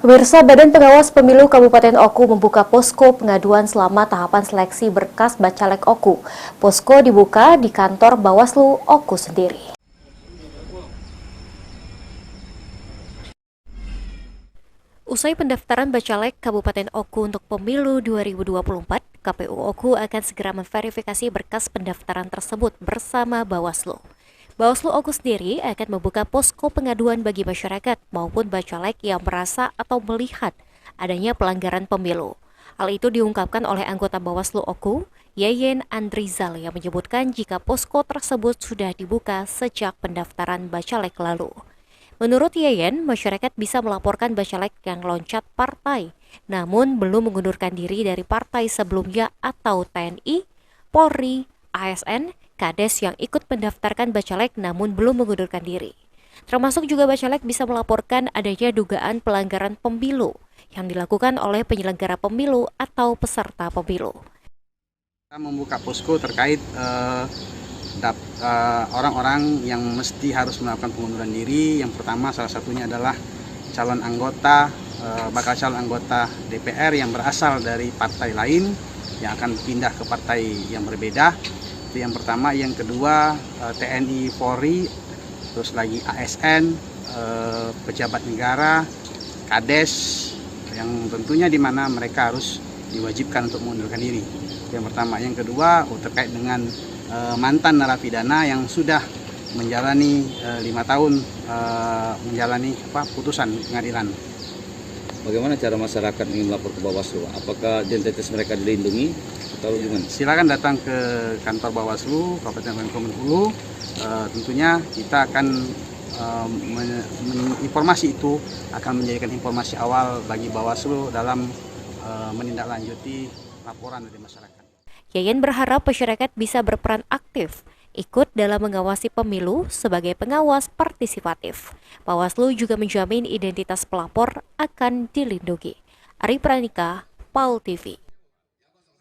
Pemirsa, Badan Pengawas Pemilu Kabupaten Oku membuka posko pengaduan selama tahapan seleksi berkas Bacalek Oku. Posko dibuka di kantor Bawaslu Oku sendiri. Usai pendaftaran Bacalek Kabupaten Oku untuk pemilu 2024, KPU Oku akan segera memverifikasi berkas pendaftaran tersebut bersama Bawaslu. Bawaslu Oku sendiri akan membuka posko pengaduan bagi masyarakat maupun Bacalek yang merasa atau melihat adanya pelanggaran pemilu. Hal itu diungkapkan oleh anggota Bawaslu Oku, Yeyen Andrizal, yang menyebutkan jika posko tersebut sudah dibuka sejak pendaftaran Bacalek lalu. Menurut Yeyen, masyarakat bisa melaporkan Bacalek yang loncat partai, namun belum mengundurkan diri dari partai sebelumnya atau TNI, Polri, ASN, Kades yang ikut mendaftarkan Bacalek namun belum mengundurkan diri. Termasuk juga Bacalek bisa melaporkan adanya dugaan pelanggaran pemilu yang dilakukan oleh penyelenggara pemilu atau peserta pemilu. Kita membuka posko terkait orang-orang yang mesti harus melakukan pengunduran diri. Yang pertama salah satunya adalah bakal calon anggota DPR yang berasal dari partai lain yang akan pindah ke partai yang berbeda. Itu yang pertama. Yang kedua, TNI, Polri, terus lagi ASN, pejabat negara, Kades, yang tentunya di mana mereka harus diwajibkan untuk mengundurkan diri. Yang pertama. Yang kedua, terkait dengan mantan narapidana yang sudah menjalani 5 tahun menjalani putusan pengadilan. Bagaimana cara masyarakat ingin melapor ke Bawaslu? Apakah identitas mereka dilindungi atau gimana? Silakan datang ke kantor Bawaslu Kabupaten Bengkulu. Tentunya kita akan informasi itu akan menjadikan informasi awal bagi Bawaslu dalam menindaklanjuti laporan dari masyarakat. Yeyen berharap masyarakat bisa berperan aktif, ikut dalam mengawasi pemilu sebagai pengawas partisipatif. Bawaslu juga menjamin identitas pelapor akan dilindungi. Ari Pranika, PAL TV.